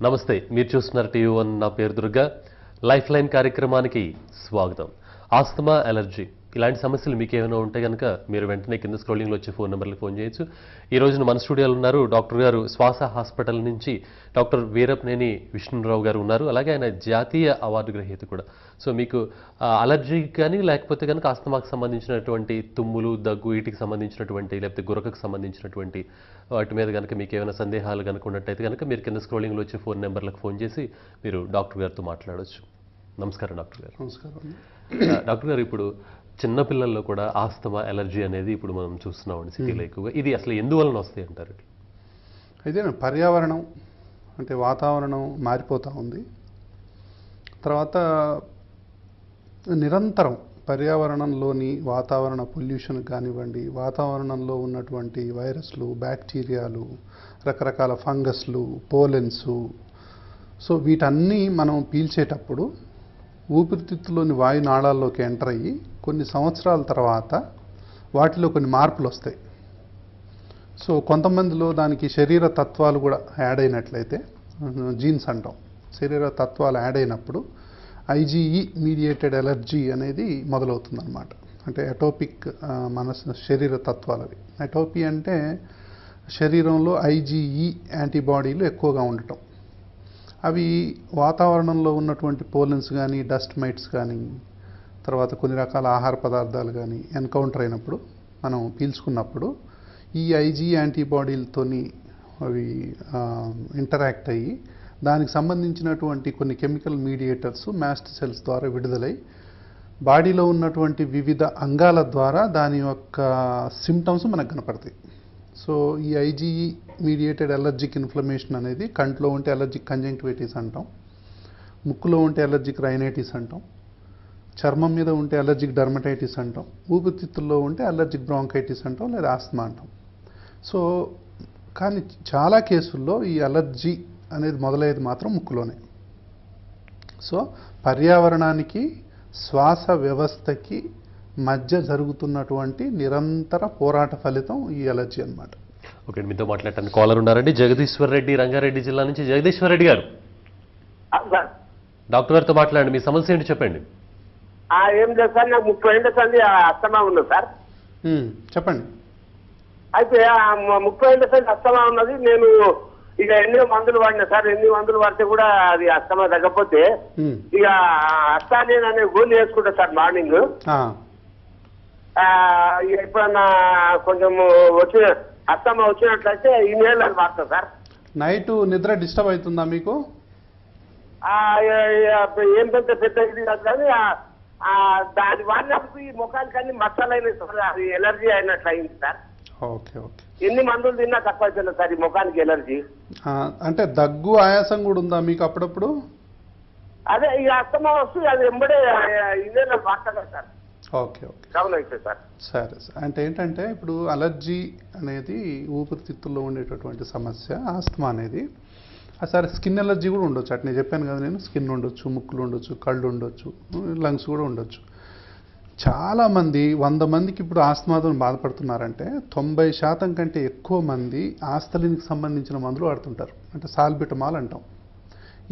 నమస్తే, మీరు చూస్తున్నారు టీవీ1. నా పేరు దుర్గా. లైఫ్ లైన్ కార్యక్రమానికి స్వాగతం. ఆస్తమా, అలర్జీ ఇలాంటి సమస్యలు మీకు ఏమైనా ఉంటే కనుక మీరు వెంటనే కింద స్క్రోలింగ్లో వచ్చే ఫోన్ నెంబర్లకు ఫోన్ చేయొచ్చు. ఈ రోజున మన స్టూడియోలో ఉన్నారు డాక్టర్ గారు, శ్వాస హాస్పిటల్ నుంచి డాక్టర్ వీరప్నేని విష్ణురావు గారు ఉన్నారు. అలాగే ఆయన జాతీయ అవార్డు గ్రహీత కూడా. సో మీకు అలర్జీ కానీ లేకపోతే కనుక ఆస్తమాకు సంబంధించినటువంటి తుమ్ములు, దగ్గు, వీటికి సంబంధించినటువంటి లేకపోతే గురకకు సంబంధించినటువంటి వాటి మీద కనుక మీకు ఏమైనా సందేహాలు కనుక ఉన్నట్టయితే కనుక మీరు కింద స్క్రోలింగ్లో వచ్చే ఫోన్ నెంబర్లకు ఫోన్ చేసి మీరు డాక్టర్ గారితో మాట్లాడవచ్చు. నమస్కారం డాక్టర్ గారు. నమస్కారం. డాక్టర్ గారు, ఇప్పుడు చిన్నపిల్లల్లో కూడా ఆస్తమా, అలర్జీ అనేది ఇప్పుడు మనం చూస్తున్నామండి సిటీలో ఎక్కువగా. ఇది అసలు ఎందువలన వస్తాయి అంటారు? అయితే పర్యావరణం అంటే వాతావరణం మారిపోతూ ఉంది. తర్వాత నిరంతరం పర్యావరణంలోని వాతావరణ పొల్యూషన్ కానివ్వండి, వాతావరణంలో ఉన్నటువంటి వైరస్లు, బ్యాక్టీరియాలు, రకరకాల ఫంగస్లు, పోలెన్సు, సో వీటన్నీ మనం పీల్చేటప్పుడు ఊపిరితిత్తులోని వాయునాళాల్లోకి ఎంటర్ అయ్యి కొన్ని సంవత్సరాల తర్వాత వాటిలో కొన్ని మార్పులు వస్తాయి. సో కొంతమందిలో దానికి శరీర తత్వాలు కూడా యాడ్ అయినట్లయితే, జీన్స్ అంటాం, శరీర తత్వాలు యాడ్ అయినప్పుడు ఐజీఈ మీడియేటెడ్ ఎలర్జీ అనేది మొదలవుతుందన్నమాట. అంటే అటోపిక్ శరీర తత్వాలు అవి. అటోపీ అంటే శరీరంలో ఐజీఈ యాంటీబాడీలు ఎక్కువగా ఉండటం. అవి వాతావరణంలో ఉన్నటువంటి పోలెన్స్ కానీ, డస్ట్ మైట్స్ కానీ, తర్వాత కొన్ని రకాల ఆహార పదార్థాలు కానీ ఎన్కౌంటర్ అయినప్పుడు, మనం పీల్చుకున్నప్పుడు ఈ ఐజీ యాంటీబాడీలతోని అవి ఇంటరాక్ట్ అయ్యి దానికి సంబంధించినటువంటి కొన్ని కెమికల్ మీడియేటర్స్ మాస్ట్ సెల్స్ ద్వారా విడుదలై బాడీలో ఉన్నటువంటి వివిధ అంగాల ద్వారా దాని యొక్క సిమ్టమ్స్ మనకు కనపడతాయి. సో ఈ ఐజీఈ మీడియేటెడ్ అలర్జిక్ ఇన్ఫ్లమేషన్ అనేది కంట్లో ఉంటే అలర్జిక్ కంజంక్టివిటీస్ అంటాం, ముక్కులో ఉంటే అలర్జిక్ రైనైటిస్ అంటాం, చర్మం మీద ఉంటే అలర్జిక్ డర్మటైటిస్ అంటాం, ఊపిరితిత్తుల్లో ఉంటే అలర్జిక్ బ్రాంకైటిస్ అంటాం, లేదా ఆస్తమా అంటాం. సో కానీ చాలా కేసుల్లో ఈ అలర్జీ అనేది మొదలయ్యేది మాత్రం ముక్కులోనే. సో పర్యావరణానికి, శ్వాస వ్యవస్థకి మధ్య జరుగుతున్నటువంటి నిరంతర పోరాట ఫలితం ఈ అలర్జీ అన్నమాట. ఓకే, మీతో మాట్లాడటానికి కాలర్ ఉన్నారండి. జగదీశ్వర్ రెడ్డి, రంగారెడ్డి జిల్లా నుంచి. జగదీశ్వర్ రెడ్డి గారు, డాక్టర్ గారితో మాట్లాడండి. మీ సమస్య ఏంటి చెప్పండి. ఏం లేదు సార్, నాకు 30 ఏళ్ళ సంది అస్తమా ఉంది సార్. చెప్పండి. అయితే 30 ఏళ్ళ సంది అస్తమా ఉన్నది. నేను ఇక ఎన్నో మందులు వాడినా సార్. ఎన్ని మందులు వాడితే కూడా అది అస్తమా తగ్గకపోతే ఇక అస్తానేన్ అనే గోళీ వేసుకుంటా సార్ మార్నింగ్. ఎప్పుడన్నా కొంచెం అస్తమా వచ్చినట్లయితే ఇన్హేల్ అని వాడతా సార్. నైట్ నిద్ర డిస్టర్బ్ అవుతుందా మీకు? ఏం పెద్ద ఇది కాదు కానీ దాని వాడినప్పుడు ఈ ముఖానికి అన్ని మసాలా అయినాయి సార్. అది ఎలర్జీ అయినట్లు అయింది సార్. Okay okay. ఎన్ని మందులు తిన్నా తక్కువ అవుతుంది సార్ ఈ ముఖానికి ఎలర్జీ. అంటే దగ్గు, ఆయాసం కూడా ఉందా మీకు అప్పుడప్పుడు? అదే ఈ అస్తమా వస్తుంది, అది ఎంబడే ఇన్హేల్ వాడతా సార్. ఓకే ఓకే, అవునైతే సార్. సరే సార్. అంటే ఏంటంటే ఇప్పుడు అలర్జీ అనేది ఊపిరితిత్తుల్లో ఉండేటటువంటి సమస్య. ఆస్తమా అనేది సరే స్కిన్ ఎలర్జీ కూడా ఉండొచ్చు. అట్లా నేను చెప్పాను కదా, నేను స్కిన్ ఉండొచ్చు, ముక్కులు ఉండొచ్చు, కళ్ళు ఉండొచ్చు, లంగ్స్ కూడా ఉండొచ్చు. చాలామంది 100 మందికి ఇప్పుడు ఆస్తమాతో బాధపడుతున్నారంటే 90% కంటే ఎక్కువ మంది ఆస్తలిన్కి సంబంధించిన మందులు వాడుతుంటారు. అంటే సాల్బిటమాల్ అంటాం.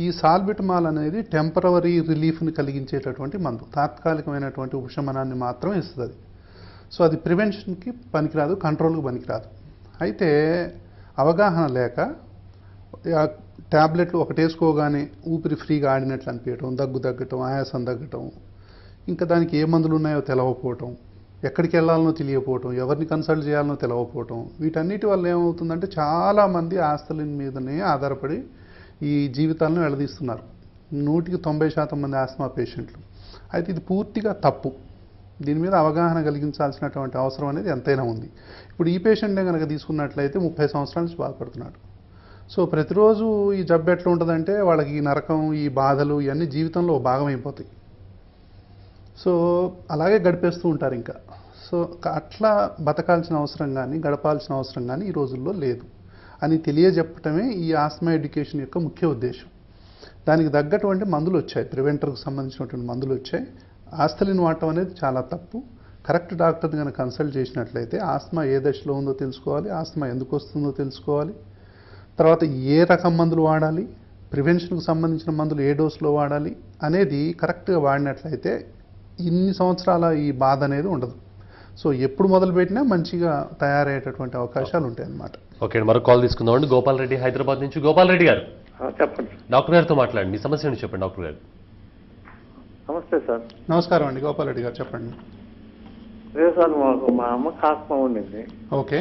ఈ సాల్బిటమాల్ అనేది టెంపరవరీ రిలీఫ్ని కలిగించేటటువంటి మందు, తాత్కాలికమైనటువంటి ఉపశమనాన్ని మాత్రమే ఇస్తుంది. సో అది ప్రివెన్షన్కి పనికిరాదు, కంట్రోల్కి పనికిరాదు. అయితే అవగాహన లేక ట్యాబ్లెట్లు ఒకటి వేసుకోగానే ఊపిరి ఫ్రీగా ఆడినట్లు అనిపించడం, దగ్గు తగ్గటం, ఆయాసం తగ్గటం, ఇంకా దానికి ఏ మందులు ఉన్నాయో తెలవకపోవటం, ఎక్కడికి వెళ్ళాలనో తెలియకపోవటం, ఎవరిని కన్సల్ట్ చేయాలనో తెలవకపోవటం, వీటన్నిటి వల్ల ఏమవుతుందంటే చాలామంది ఆస్తలిన్ మీదనే ఆధారపడి ఈ జీవితాలను వెళ్లదీస్తున్నారు. 100కి 90% మంది ఆస్తమా పేషెంట్లు. అయితే ఇది పూర్తిగా తప్పు. దీని మీద అవగాహన కలిగించాల్సినటువంటి అవసరం అనేది ఎంతైనా ఉంది. ఇప్పుడు ఈ పేషెంట్నే కనుక తీసుకున్నట్లయితే 30 సంవత్సరాల నుంచి బాధపడుతున్నాడు. సో ప్రతిరోజు ఈ జబ్బు ఎట్లా ఉంటుందంటే వాళ్ళకి ఈ నరకం, ఈ బాధలు ఇవన్నీ జీవితంలో భాగం అయిపోతాయి. సో అలాగే గడిపేస్తూ ఉంటారు ఇంకా. సో అట్లా బతకాల్సిన అవసరం కానీ, గడపాల్సిన అవసరం కానీ ఈ రోజుల్లో లేదు అని తెలియజెప్పటమే ఈ ఆస్తమా ఎడ్యుకేషన్ యొక్క ముఖ్య ఉద్దేశం. దానికి తగ్గటువంటి మందులు వచ్చాయి, ప్రివెంటర్కి సంబంధించినటువంటి మందులు వచ్చాయి. ఆస్తలిన్ వాడటం అనేది చాలా తప్పు. కరెక్ట్ డాక్టర్ని కనుక కన్సల్ట్ చేసినట్లయితే ఆస్తమా ఏ దశలో ఉందో తెలుసుకోవాలి, ఆస్తమా ఎందుకు వస్తుందో తెలుసుకోవాలి, తర్వాత ఏ రకం మందులు వాడాలి, ప్రివెన్షన్కు సంబంధించిన మందులు ఏ డోస్లో వాడాలి అనేది కరెక్ట్గా వాడినట్లయితే ఇన్ని సంవత్సరాల ఈ బాధ అనేది ఉండదు. సో ఎప్పుడు మొదలుపెట్టినా మంచిగా తయారయ్యేటటువంటి అవకాశాలు ఉంటాయి అన్నమాట. ఓకే అండి, మరొక కాల్ తీసుకుందామండి. గోపాల్ రెడ్డి హైదరాబాద్ నుంచి. గోపాల్ రెడ్డి గారు చెప్పండి. డాక్టర్ గారితో మాట్లాడండి, మీ సమస్య ఏంటి చెప్పండి డాక్టర్ గారు. నమస్తే సార్. నమస్కారం అండి, గోపాల్ రెడ్డి గారు చెప్పండి. అదే సార్, మాకు మా అమ్మకి ఆస్మా ఉండింది. ఓకే.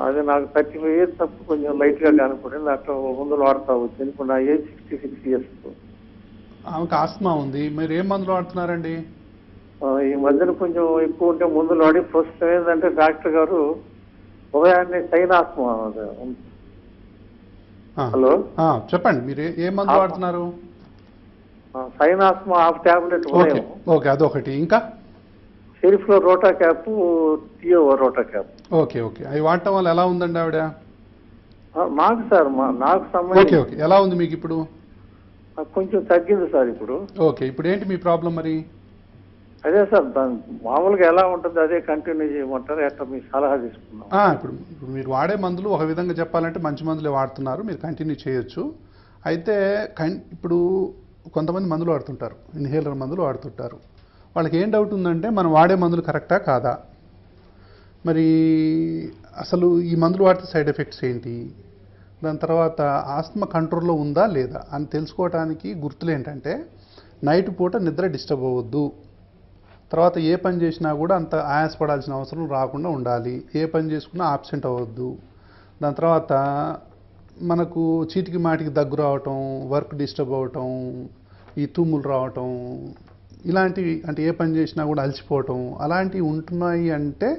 అది నాకు 35 years తప్పు కొంచెం లైట్గా కనపడింది. అట్లా మందులు వాడుతూ వచ్చింది. ఇప్పుడు నా ఏజ్ 66 years. ఆమెకు ఆస్మా ఉంది, మీరు ఏం మందులు వాడుతున్నారండి? ఈ మధ్యన కొంచెం ఎక్కువ ఉంటే మందులు వాడి ప్రస్తుతం ఏంటంటే డాక్టర్ గారు ఉదయాన్నే సైన్ ఆస్మా. హలో చెప్పండి, మీరు ఏ మందులు వాడుతున్నారు? సైన్ ఆస్మా హాఫ్ టాబ్లెట్. ఓకే, అదొకటి. ఇంకా షెరీఫ్లో rotacap, tio rotacap. Okay okay, అవి వాడటం వల్ల ఎలా ఉందండి ఆవిడ? మాకు సార్ నాకు ఓకే సంబంధించి ఓకే, ఎలా ఉంది మీకు ఇప్పుడు? కొంచెం తగ్గింది సార్ ఇప్పుడు. ఓకే, ఇప్పుడు ఏంటి మీ ప్రాబ్లం మరి? అదే సార్, మామూలుగా ఎలా ఉంటుంది అదే కంటిన్యూ చేయమంటారు, ఎట్లా మీ సలహా తీసుకున్నాం. ఇప్పుడు మీరు వాడే మందులు ఒక విధంగా చెప్పాలంటే మంచి మందులే వాడుతున్నారు, మీరు కంటిన్యూ చేయొచ్చు. అయితే ఇప్పుడు కొంతమంది మందులు వాడుతుంటారు, ఇన్హేలర్ మందులు వాడుతుంటారు. వాళ్ళకి ఏం డౌట్ ఉందంటే మనం వాడే మందులు కరెక్టా కాదా, మరి అసలు ఈ మందులు వాడితే సైడ్ ఎఫెక్ట్స్ ఏంటి, దాని తర్వాత ఆస్మా కంట్రోల్లో ఉందా లేదా అని తెలుసుకోవడానికి గుర్తులు ఏంటంటే నైట్ పూట నిద్ర డిస్టర్బ్ అవ్వద్దు, తర్వాత ఏ పని చేసినా కూడా అంత ఆయాసపడాల్సిన అవసరం రాకుండా ఉండాలి, ఏ పని చేసుకున్నా ఆబ్సెంట్ అవ్వద్దు, దాని తర్వాత మనకు చీటికి మాటికి దగ్గు రావటం, వర్క్ డిస్టర్బ్ అవ్వటం, ఈ తుమ్ములు రావటం, ఇలాంటివి అంటే ఏ పని చేసినా కూడా అలసిపోవటం అలాంటివి ఉంటున్నాయి అంటే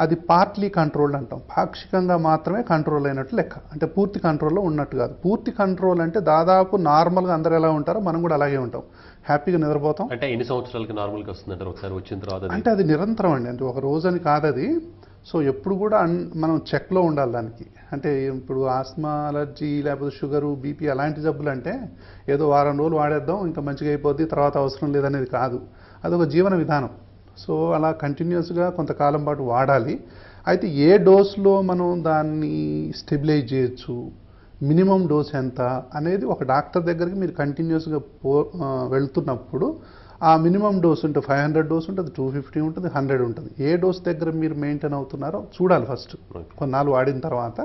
అది పార్ట్లీ కంట్రోల్డ్ అంటాం. పాక్షికంగా మాత్రమే కంట్రోల్ అయినట్టు లెక్క, అంటే పూర్తి కంట్రోల్లో ఉన్నట్టు కాదు. పూర్తి కంట్రోల్ అంటే దాదాపు నార్మల్గా అందరు ఎలా ఉంటారో మనం కూడా అలాగే ఉంటాం, హ్యాపీగా నిద్రపోతాం. అంటే ఎన్ని సంవత్సరాలకి నార్మల్గా వస్తుందంటారు ఒకసారి వచ్చిన తర్వాత? అంటే అది నిరంతరం అండి, అంటే ఒక రోజు అని కాదు అది. సో ఎప్పుడు కూడా మనం చెక్లో ఉండాలి దానికి. అంటే ఇప్పుడు ఆస్మా, అలర్జీ, లేకపోతే షుగరు, బీపీ అలాంటి జబ్బులు అంటే ఏదో వారం రోజులు వాడేద్దాం ఇంకా మంచిగా అయిపోద్ది తర్వాత అవసరం లేదనేది కాదు, అదొక జీవన విధానం. సో అలా కంటిన్యూస్గా కొంతకాలం పాటు వాడాలి. అయితే ఏ డోస్లో మనం దాన్ని స్టెబిలైజ్ చేయొచ్చు, మినిమం డోస్ ఎంత అనేది ఒక డాక్టర్ దగ్గరికి మీరు కంటిన్యూస్గా వెళ్తున్నప్పుడు ఆ మినిమం డోస్ ఉంటుంది, 500 డోస్ ఉంటుంది, 250 ఉంటుంది, 100 ఉంటుంది. ఏ డోస్ దగ్గర మీరు మెయింటైన్ అవుతున్నారో చూడాలి ఫస్ట్. కొన్నాళ్ళు వాడిన తర్వాత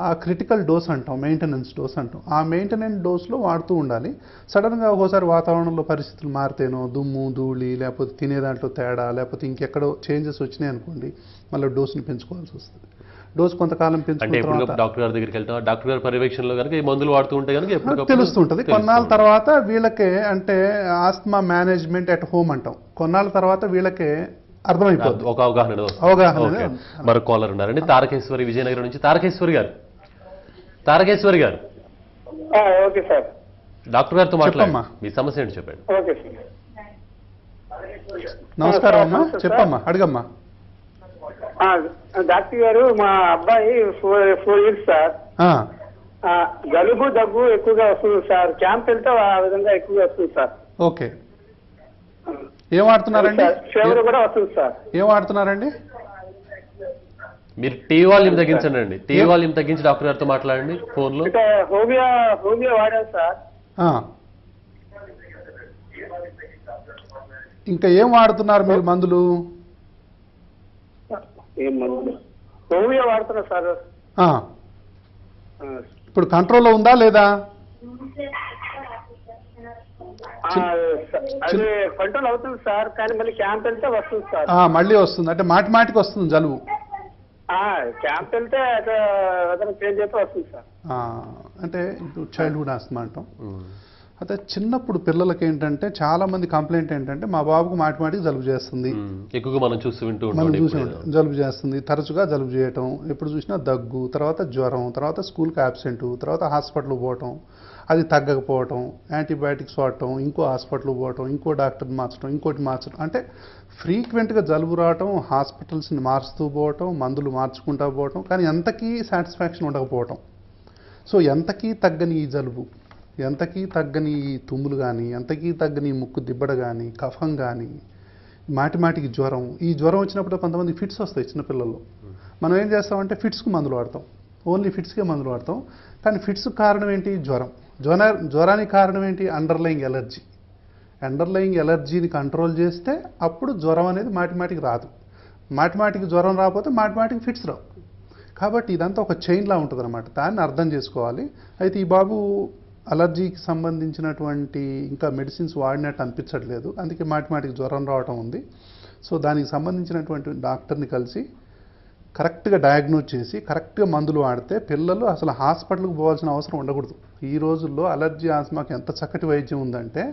ఆ క్రిటికల్ డోస్ అంటాం, మెయింటెనెన్స్ డోస్ అంటాం, ఆ మెయింటెనెన్స్ డోస్లో వాడుతూ ఉండాలి. సడన్గా ఒక్కోసారి వాతావరణంలో పరిస్థితులు మారితేనో, దుమ్ము ధూళి, లేకపోతే తినే దాంట్లో తేడా, లేకపోతే ఇంకెక్కడో చేంజెస్ వచ్చినాయి అనుకోండి, మళ్ళీ డోస్ని పెంచుకోవాల్సి వస్తుంది. డోస్ కొంతకాలం పెంచుకున్న తర్వాత డాక్టర్ గారి దగ్గరికి వెళ్తాం, డాక్టర్ గారి పర్యవేక్షణలో కనుక ఈ మందులు వాడుతూ ఉంటే కనుక ఎప్పుడు తెలుస్తుంటుంది. కొన్నాళ్ళ తర్వాత వీళ్ళకే అంటే ఆస్మా మేనేజ్మెంట్ ఎట్ హోమ్ అంటాం, కొన్నాళ్ళ తర్వాత వీళ్ళకే అర్థమైపోతుంది, ఒక అవగాహన. మరొక కాలర్ ఉన్నారండి, తారకేశ్వరి విజయనగరం నుంచి. తారకేశ్వరి గారు ఓకే సార్, డాక్టర్ గారితో మాట్లాడమ్మా, మీ సమస్య ఏంటి చెప్పండి. Okay sir. నమస్కారం అమ్మా, చెప్పమ్మా, అడగమ్మా. డాక్టర్ గారు, మా అబ్బాయి 4 years సార్, జలుబు దగ్గు ఎక్కువగా వస్తుంది సార్, క్యాంప్ వెళ్తే ఆ విధంగా ఎక్కువగా వస్తుంది సార్. ఓకే, ఏం వాడుతున్నారండి? ఫీవర్ కూడా వస్తుంది సార్. ఏం వాడుతున్నారండి? మీరు టీవీ వాల్యూమ్ తగ్గించండి అండి, టీవీ వాల్యూమ్ తగ్గించి డాక్టర్ గారితో మాట్లాడండి ఫోన్లో. హోమియో వాడాను సార్. ఇంకా ఏం వాడుతున్నారు మీరు మందులు? ఏం మందులు? హోమియో వాడుతున్నా సార్. ఇప్పుడు కంట్రోల్లో ఉందా లేదా? అది కంట్రోల్ అవుతుంది సార్, కానీ మళ్ళీ క్యాంప్ వెళ్తే వస్తుంది సార్. మళ్ళీ వస్తుంది అంటే మాటికి వస్తుంది జలుబు. క్యాంప్ వెళ్తే చేంజ్ అయితే వస్తుంది సార్. అంటే ఇప్పుడు చైల్డ్హుడ్ ఆస్మా అంటాం. అయితే చిన్నప్పుడు పిల్లలకి ఏంటంటే చాలా మంది కంప్లైంట్ ఏంటంటే మా బాబుకు మాటికి జలుబు చేస్తుంది, ఎక్కువగా మనం చూసి జలుబు చేస్తుంది, తరచుగా జలుబు చేయటం, ఎప్పుడు చూసినా దగ్గు, తర్వాత జ్వరం, తర్వాత స్కూల్కి యాబ్సెంట్, తర్వాత హాస్పిటల్కి పోవటం, అది తగ్గకపోవటం, యాంటీబయాటిక్స్ వాడటం, ఇంకో హాస్పిటల్కి పోవటం, ఇంకో డాక్టర్ని మార్చడం, ఇంకోటి మార్చడం, అంటే ఫ్రీక్వెంట్గా జలుబు రావటం, హాస్పిటల్స్ని మారుస్తూ పోవటం, మందులు మార్చుకుంటూ పోవటం, కానీ ఎంతకీ సాటిస్ఫాక్షన్ ఉండకపోవటం. సో ఎంతకీ తగ్గని ఈ జలుబు, ఎంతకీ తగ్గని ఈ తుమ్ములు కానీ, ఎంతకీ తగ్గని ముక్కు దిబ్బడ కానీ, కఫం కానీ, మాటికి జ్వరం. ఈ జ్వరం వచ్చినప్పుడు కొంతమంది ఫిట్స్ వస్తాయి చిన్నపిల్లల్లో. మనం ఏం చేస్తామంటే ఫిట్స్కి మందులు వాడతాం. ఓన్లీ ఫిట్స్కే మందులు వాడతాం. కానీ ఫిట్స్ కారణం ఏంటి? జ్వరానికి కారణం ఏంటి? Underlying allergy. అండర్లయింగ్ ఎలర్జీని కంట్రోల్ చేస్తే అప్పుడు జ్వరం అనేది మాటిమాటికి రాదు. మాటిమాటికి జ్వరం రాకపోతే మాటిమాటికి ఫిట్స్ రావు. కాబట్టి ఇదంతా ఒక చైన్లా ఉంటుంది అనమాట. దాన్ని అర్థం చేసుకోవాలి. అయితే ఈ బాబు అలర్జీకి సంబంధించినటువంటి ఇంకా మెడిసిన్స్ వాడినట్టు అనిపించట్లేదు, అందుకే మాటిమాటికి జ్వరం రావటం ఉంది. సో దానికి సంబంధించినటువంటి డాక్టర్ని కలిసి కరెక్ట్గా డయాగ్నోజ్ చేసి కరెక్ట్గా మందులు వాడితే పిల్లలు అసలు హాస్పిటల్కి పోవాల్సిన అవసరం ఉండకూడదు. ఈ రోజుల్లో అలర్జీ ఆస్మాకి ఎంత చక్కటి వైద్యం ఉందంటే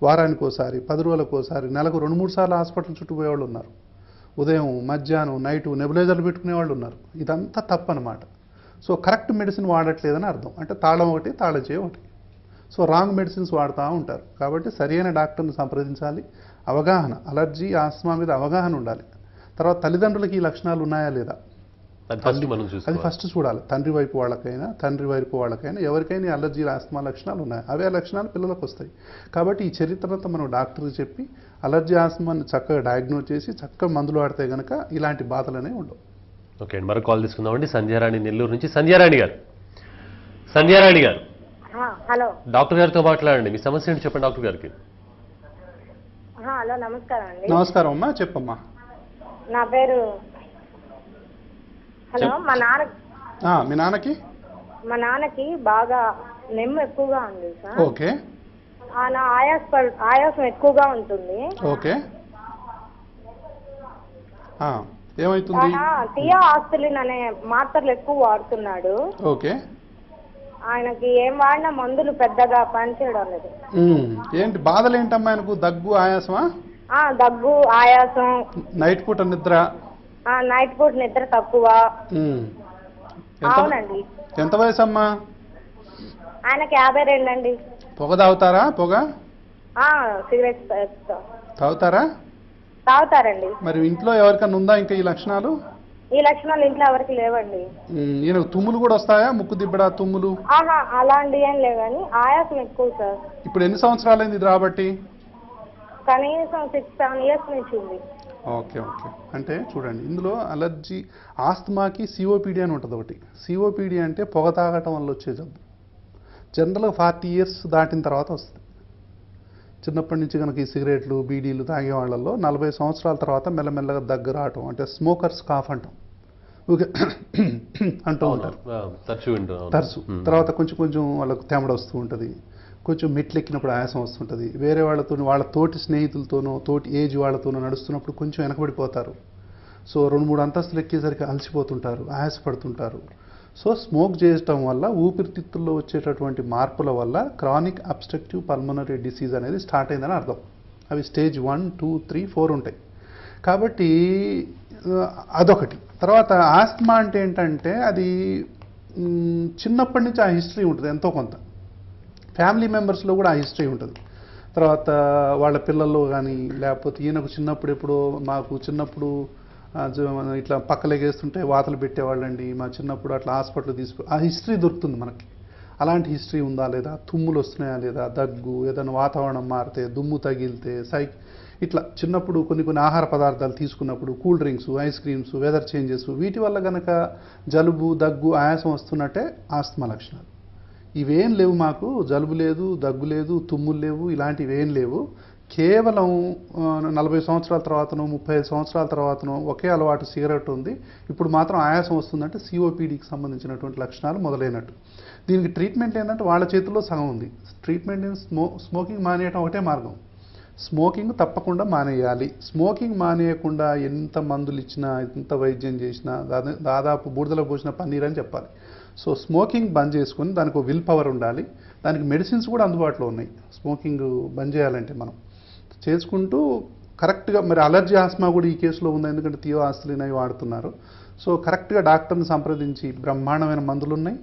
వారానికి ఒకసారి, 10 రోజులకు ఒకసారి, నెలకు 2-3 సార్లు హాస్పిటల్ చుట్టూ పోయేవాళ్ళు ఉన్నారు. ఉదయం, మధ్యాహ్నం, నైటు నెబులైజర్లు పెట్టుకునే వాళ్ళు ఉన్నారు. ఇదంతా తప్పనమాట. సో కరెక్ట్ మెడిసిన్ వాడట్లేదని అర్థం. అంటే తాళం ఒకటి, తాళం చేయి ఒకటి. సో రాంగ్ మెడిసిన్స్ వాడుతూ ఉంటారు. కాబట్టి సరైన డాక్టర్ని సంప్రదించాలి. అవగాహన, అలర్జీ ఆస్మా మీద అవగాహన ఉండాలి. తర్వాత తల్లిదండ్రులకి ఈ లక్షణాలు ఉన్నాయా లేదా అది ఫస్ట్ చూడాలి. తండ్రి వైపు వాళ్ళకైనా ఎవరికైనా ఈ అలర్జీ ఆస్మా లక్షణాలు ఉన్నాయి. అవే లక్షణాలు పిల్లలకు వస్తాయి. కాబట్టి ఈ చరిత్రతో మనం డాక్టర్కి చెప్పి అలర్జీ ఆస్మాని చక్కగా డయాగ్నోజ్ చేసి చక్కగా మందులు వాడితే కనుక ఇలాంటి బాధలనే ఉండవు. ఓకే అండి, మరో కాల్ తీసుకుందామండి. సంధ్యారాణి నెల్లూరు నుంచి. సంధ్యారాణి గారు హలో, డాక్టర్ గారితో మాట్లాడండి. మీ సమస్య ఏంటి చెప్పండి డాక్టర్ గారికి. హలో, నమస్కారం అండి. నమస్కారం అమ్మా, చెప్పమ్మా. నా పేరు హలో. మీ నాన్నకి మా నాన్నకి బాగా నెమ్ము ఎక్కువగా ఉంది సార్. ఓకే. ఆయాసం ఎక్కువగా ఉంటుంది. ఓకే. ఏమైతుంది? టియా ఆస్పిరిన్ అనే మాత్రలు ఎక్కువ వాడుతున్నాడు. ఓకే. ఆయనకి ఏం వాడినా మందులు పెద్దగా పనిచేయడం లేదు. ఏంటి బాధలు ఏంటమ్మా ఆయనకు? దగ్గు, ఆయాసమా? దగ్గు, ఆయాసం, నైట్ పూట నిద్ర తక్కువ. అవునండి. ఎంత వయసు అమ్మా ఆయనకి? 52 అండి. పొగ తాగుతారా? సిగరెట్ తాగుతారా? తాగుతారండి. మరి ఇంట్లో ఎవరికన్నా ఉందా ఇంకా ఈ లక్షణాలు? ఈ లక్షణాలు ఇంట్లో ఎవరికి లేవండి. ఈయనకు తుమ్ములు కూడా వస్తాయా? ముక్కు దిబ్బడా, తుమ్ములు? అలాంటివి ఏం లేవు, కానీ ఆయాసం ఎక్కువ సార్. ఇప్పుడు ఎన్ని సంవత్సరాలైంది ఇది రాబట్టి? కనీసం 6-7 ఇయర్స్ నుంచి ఉంది. ఓకే. అంటే చూడండి, ఇందులో అలర్జీ ఆస్తమాకి సిఓపిడి అని ఉంటుంది ఒకటి. సిఓపిడి అంటే పొగ తాగటం వల్ల వచ్చే జబ్బు. జనరల్గా 40 ఇయర్స్ దాటిన తర్వాత వస్తుంది. చిన్నప్పటి నుంచి కనుక ఈ సిగరెట్లు, బీడీలు తాగే వాళ్ళల్లో 40 సంవత్సరాల తర్వాత మెల్లమెల్లగా దగ్గు రావటం, అంటే స్మోకర్స్ కాఫ్ అంటాం. ఓకే అంటూ ఉంటారు తరచు. తర్వాత కొంచెం వాళ్ళకు తెమడ వస్తూ ఉంటుంది. కొంచెం మెట్లు ఎక్కినప్పుడు ఆయాసం వస్తుంటుంది. వేరే వాళ్ళ తోటి స్నేహితులతోనో తోటి ఏజ్ వాళ్ళతోనో నడుస్తున్నప్పుడు కొంచెం వెనకబడిపోతారు. సో 2-3 అంతస్తులు ఎక్కేసరికి అలసిపోతుంటారు, ఆయాసపడుతుంటారు. సో స్మోక్ చేయటం వల్ల ఊపిరితిత్తుల్లో వచ్చేటటువంటి మార్పుల వల్ల క్రానిక్ అబ్స్ట్రక్టివ్ పల్మనరీ డిసీజ్ అనేది స్టార్ట్ అయిందని అర్థం. అవి స్టేజ్ 1, 2, 3, 4 ఉంటాయి. కాబట్టి అదొకటి. తర్వాత ఆస్తమా అంటే ఏంటంటే అది చిన్నప్పటి నుంచి ఆ హిస్టరీ ఉంటుంది, ఎంతో కొంత ఫ్యామిలీ మెంబర్స్లో కూడా ఆ హిస్టరీ ఉంటుంది. తర్వాత వాళ్ళ పిల్లల్లో కానీ, లేకపోతే ఈయనకు మాకు చిన్నప్పుడు ఇట్లా పక్కలేగేస్తుంటే వాతలు పెట్టేవాళ్ళండి, మా చిన్నప్పుడు అట్లా హాస్పిటల్ ఆ హిస్టరీ దొరుకుతుంది మనకి. అలాంటి హిస్టరీ ఉందా లేదా, తుమ్ములు వస్తున్నాయా లేదా, దగ్గు, ఏదైనా వాతావరణం మారితే, దుమ్ము తగిలితే, ఇట్లా చిన్నప్పుడు కొన్ని ఆహార పదార్థాలు తీసుకున్నప్పుడు, cool drinks, ice creams, weather changes, వీటి వల్ల కనుక జలుబు, దగ్గు, ఆయాసం వస్తున్నట్టే ఆస్తమా లక్షణాలు. ఇవేం లేవు మాకు, జలుబు లేదు, దగ్గు లేదు, తుమ్ములు లేవు, ఇలాంటివి ఏం లేవు. కేవలం 40 సంవత్సరాల తర్వాతనో 35 సంవత్సరాల తర్వాతనో ఒకే అలవాటు సిగరెట్ ఉంది, ఇప్పుడు మాత్రం ఆయాసం వస్తుందంటే సిఓపిడికి సంబంధించినటువంటి లక్షణాలు మొదలైనట్టు. దీనికి ట్రీట్మెంట్ ఏంటంటే వాళ్ళ చేతుల్లో సగం ఉంది. ట్రీట్మెంట్ స్మోకింగ్ మానేయటం ఒకటే మార్గం. స్మోకింగ్ తప్పకుండా మానేయాలి. స్మోకింగ్ మానేయకుండా ఎంత మందులు ఇచ్చినా, ఎంత వైద్యం చేసినా దాదాపు బూడిదలో పోసిన పన్నీర్ అని చెప్పాలి. సో స్మోకింగ్ బంద్ చేసుకుని దానికి ఒక విల్ పవర్ ఉండాలి. దానికి మెడిసిన్స్ కూడా అందుబాటులో ఉన్నాయి. స్మోకింగ్ బంద్ చేయాలంటే మనం చేసుకుంటూ కరెక్ట్గా, మరి అలర్జీ ఆస్మా కూడా ఈ కేసులో ఉంది, ఎందుకంటే థియో ఆస్పిరిన్ అవి వాడుతున్నారు. సో కరెక్ట్గా డాక్టర్ని సంప్రదించి బ్రహ్మాండమైన మందులు ఉన్నాయి.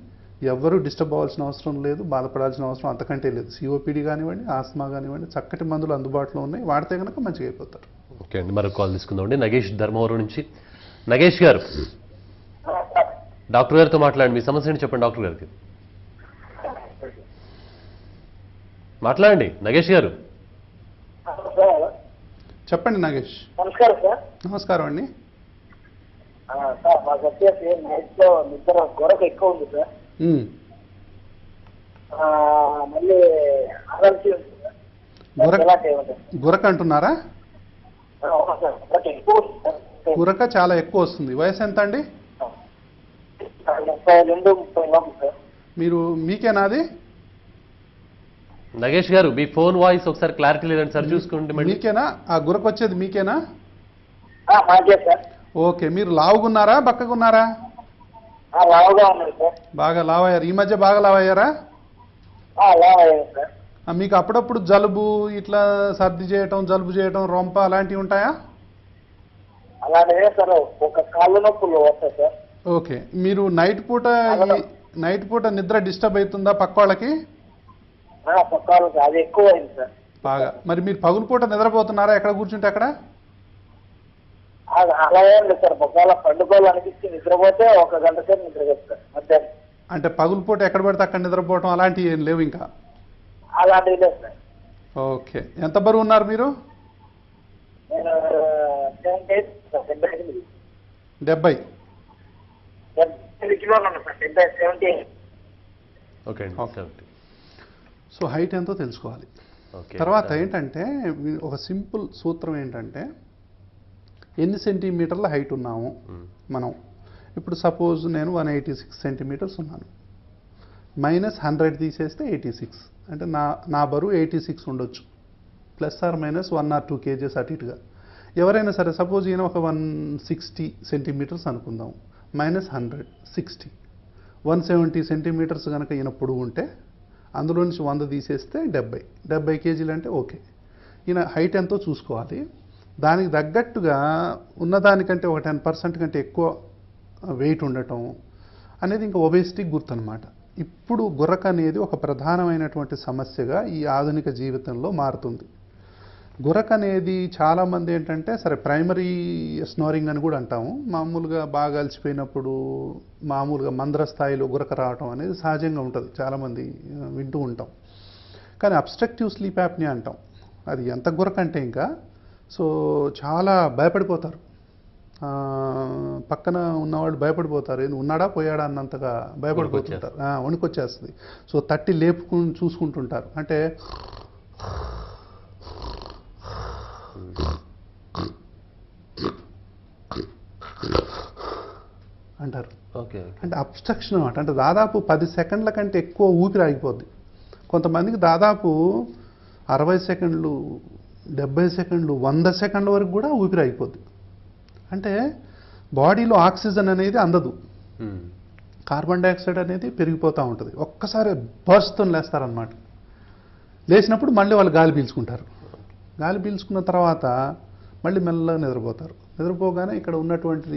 ఎవరు డిస్టర్బ్ అవ్వాల్సిన అవసరం లేదు, బాధపడాల్సిన అవసరం అంతకంటే లేదు. సిఓపిడి కానివ్వండి, ఆస్మా కానివ్వండి, చక్కటి మందులు అందుబాటులో ఉన్నాయి. వాడితే కనుక మంచిగా అయిపోతారు. ఓకే అండి, మరొక కాల్ తీసుకుందామండి. నగేష్ ధర్మవరం నుంచి. నగేష్ గారు, డాక్టర్ గారితో మాట్లాడండి. మీ సమస్య ఏంటి చెప్పండి డాక్టర్ గారికి. మాట్లాడండి నగేష్ గారు. చెప్పండి నగేష్. నమస్కారం సార్. నమస్కారం అండి. సార్ మాకు వచ్చేసి నైట్ లో నిద్ర గొరక ఎక్కువ ఉంది సార్. ఉమ్. మళ్ళీ అలర్జీ ఉంది సార్. గురక ఎలాంటి ఏమంటారు? గురక అంటున్నారా? అవునా సార్, గొరక ఎక్కువ ఉంది సార్. గురక చాలా ఎక్కువ వస్తుంది. వయసు ఎంత అండి? 32, 30 లోపు సార్. మీరు మీకేనా అది? నగేష్ గారు మీ ఫోన్ వాయిస్ ఒకసారి క్లారిటీ లేదండి సార్, చూసుకోండి మళ్ళీ. మీకేనా ఆ గురక వచ్చేది? మీకేనా? మాకే సార్. ఓకే. మీరు లావుగున్నారా బక్కగున్నారా? లావుగా ఉన్నది సార్. బాగా లావయ్యారు. ఈ మధ్య బాగా లావయ్యారా? లావయ్యాను సార్. మీకు అప్పుడప్పుడు జలుబు ఇట్లా సర్ది చేయటం, జలుబు చేయటం, రొంప అలాంటివి ఉంటాయా? అలాంటిదే సార్, ఒక కాళ్ళు నొప్పులు వస్తాయి సార్. ఓకే. మీరు నైట్ పూట నిద్ర డిస్టర్బ్ అవుతుందా పక్క వాళ్ళకి? పక్కాలు అది ఎక్కువ అయింది సార్. బాగా. మరి మీరు పగులు పూట నిద్రపోతున్నారా ఎక్కడ కూర్చుంటే అక్కడ? అలా ఏం లేదు సార్, ఒకవేళ పండుకోవాలనిపించి నిద్రపోతే 1 గంట సేపు నిద్రపోతుంది సార్ మధ్యాహ్నం. అంటే పగులు పూట ఎక్కడ పడితే అక్కడ నిద్రపోవటం అలాంటివి ఏం లేవు ఇంకా? అలాంటివి లేదు సార్. ఓకే. ఎంత బరువు ఉన్నారు మీరు? నేను 78 సార్, 78. 70. 70 కిలోలు ఉన్నా సార్, 78. ఓకే అండి. ఓకే. సో హైట్ ఎంతో తెలుసుకోవాలి. ఓకే. తర్వాత ఏంటంటే ఒక సింపుల్ సూత్రం ఏంటంటే, ఎన్ని సెంటీమీటర్ల హైట్ ఉన్నాము మనం. ఇప్పుడు సపోజ్ నేను 186 సెంటీమీటర్స్ ఉన్నాను. -100 తీసేస్తే 86. అంటే నా బరువు 86 ఉండొచ్చు. ± 1 or 2 kgs అటు ఇటుగా. ఎవరైనా సరే సపోజ్ ఈయన ఒక 160 సెంటీమీటర్స్ అనుకుందాం. -100 60. 170 సెంటీమీటర్స్ కనుక ఈయన పొడుగు ఉంటే అందులో నుంచి 100 తీసేస్తే 70 కేజీలు అంటే ఓకే. ఈయన హైట్ ఎంతో చూసుకోవాలి. దానికి తగ్గట్టుగా ఉన్నదానికంటే ఒక 10% కంటే ఎక్కువ వెయిట్ ఉండటం అనేది ఇంకా ఒబేసిటీకి గుర్తు అనమాట. ఇప్పుడు గురక అనేది ఒక ప్రధానమైనటువంటి సమస్యగా ఈ ఆధునిక జీవితంలో మారుతుంది. గురక అనేది చాలామంది ఏంటంటే సరే ప్రైమరీ స్నోరింగ్ అని కూడా అంటాము. మామూలుగా బాగా అలసిపోయినప్పుడు మామూలుగా మంద్ర స్థాయిలో గురక రావటం అనేది సహజంగా ఉంటుంది, చాలామంది వింటూ ఉంటాం. కానీ అబ్స్ట్రక్టివ్ స్లీప్ యాప్నియా అంటాం. అది ఎంత గురక అంటే ఇంకా చాలా భయపడిపోతారు. పక్కన ఉన్నవాళ్ళు భయపడిపోతారు. ఉన్నాడా పోయాడా అన్నంతగా భయపడిపోతుంటారు. వణుకొచ్చేస్తుంది. సో తట్టి లేపుకుని చూసుకుంటుంటారు. అంటే అంటారు. ఓకే. అంటే అబ్స్ట్రక్షన్ అన్నమాట. అంటే దాదాపు 10 సెకండ్ల కంటే ఎక్కువ ఊపిరి ఆగిపోద్ది. కొంతమందికి దాదాపు 60 సెకండ్లు, 70 సెకండ్లు, 100 సెకండ్ల వరకు కూడా ఊపిరి ఆగిపోద్ది. అంటే బాడీలో ఆక్సిజన్ అనేది అందదు, కార్బన్ డైఆక్సైడ్ అనేది పెరిగిపోతూ ఉంటుంది. ఒక్కసారి బర్స్తో లేస్తారనమాట. లేచినప్పుడు మళ్ళీ వాళ్ళు గాలి పీల్చుకుంటారు. గాలి పీల్చుకున్న తర్వాత మళ్ళీ మెల్లగా నిద్రపోతారు. నిద్రపోగానే ఇక్కడ ఉన్నటువంటి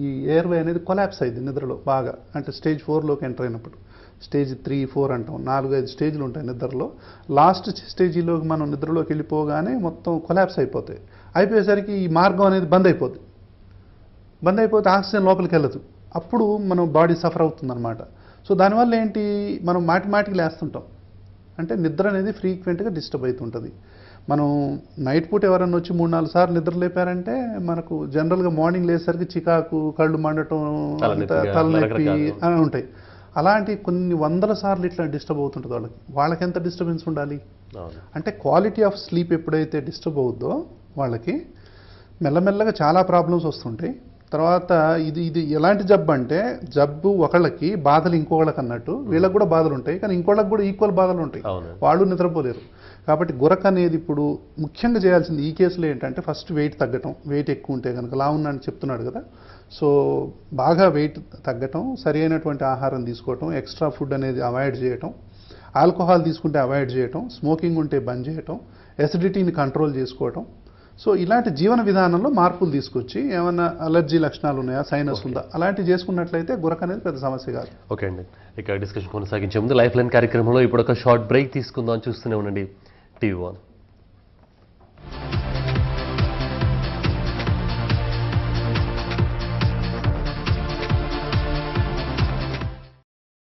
ఈ ఎయిర్వే అనేది కొలాప్స్ అయింది నిద్రలో బాగా. అంటే స్టేజ్ 4లోకి ఎంటర్ అయినప్పుడు. స్టేజ్ 3, 4 అంటాం. 4-5 స్టేజ్లు ఉంటాయి నిద్రలో. లాస్ట్ స్టేజీలోకి మనం నిద్రలోకి వెళ్ళిపోగానే మొత్తం కొలాప్స్ అయిపోతాయి. అయిపోయేసరికి ఈ మార్గం అనేది బంద్ అయిపోద్ది. బంద్ అయిపోతే ఆక్సిజన్ లోపలికి వెళ్ళదు. అప్పుడు మనం బాడీ సఫర్ అవుతుందన్నమాట. సో దానివల్ల ఏంటి, మనం మాటికి లేస్తుంటాం. అంటే నిద్ర అనేది ఫ్రీక్వెంట్గా డిస్టర్బ్ అవుతుంటుంది. మనం నైట్ పూట ఎవరన్నా వచ్చి 3-4 సార్లు నిద్ర లేపారంటే మనకు జనరల్గా మార్నింగ్ లేసరికి చికాకు, కళ్ళు మండటం, తలనొప్పి అని ఉంటాయి. అలాంటి కొన్ని వందల సార్లు ఇట్లా డిస్టర్బ్ అవుతుంటుంది వాళ్ళకి ఎంత డిస్టర్బెన్స్ ఉండాలి. అంటే క్వాలిటీ ఆఫ్ స్లీప్ ఎప్పుడైతే డిస్టర్బ్ అవుద్దో వాళ్ళకి మెల్లమెల్లగా చాలా ప్రాబ్లమ్స్ వస్తుంటాయి. తర్వాత ఇది ఎలాంటి జబ్బు అంటే, జబ్బు ఒకళ్ళకి బాధలు ఇంకొకళ్ళకి అన్నట్టు వీళ్ళకి కూడా బాధలు ఉంటాయి, కానీ ఇంకోళ్ళకి కూడా ఈక్వల్ బాధలు ఉంటాయి. వాళ్ళు నిద్రపోలేరు. కాబట్టి గురక అనేది ఇప్పుడు ముఖ్యంగా చేయాల్సింది ఈ కేసులో ఏంటంటే ఫస్ట్ వెయిట్ తగ్గటం. వెయిట్ ఎక్కువ ఉంటే కనుక లా ఉన్నాను చెప్తున్నాడు కదా, సో బాగా వెయిట్ తగ్గటం, సరి అయినటువంటి ఆహారం తీసుకోవటం, ఎక్స్ట్రా ఫుడ్ అనేది అవాయిడ్ చేయటం, ఆల్కహాల్ తీసుకుంటే అవాయిడ్ చేయటం, స్మోకింగ్ ఉంటే బంద్ చేయటం, ఎసిడిటీని కంట్రోల్ చేసుకోవటం. సో ఇలాంటి జీవన విధానంలో మార్పులు తీసుకొచ్చి ఏమైనా అలర్జీ లక్షణాలు ఉన్నాయా, సైనస్ ఉందా, అలాంటివి చేసుకున్నట్లయితే గురక అనేది పెద్ద సమస్య కాదు. ఓకే అండి. ఇక డిస్కషన్ కొనసాగించే ముందు లైఫ్ లైన్ కార్యక్రమంలో ఇప్పుడు ఒక షార్ట్ బ్రేక్ తీసుకుందాం. చూస్తూనే ఉండండి టీవీ 1.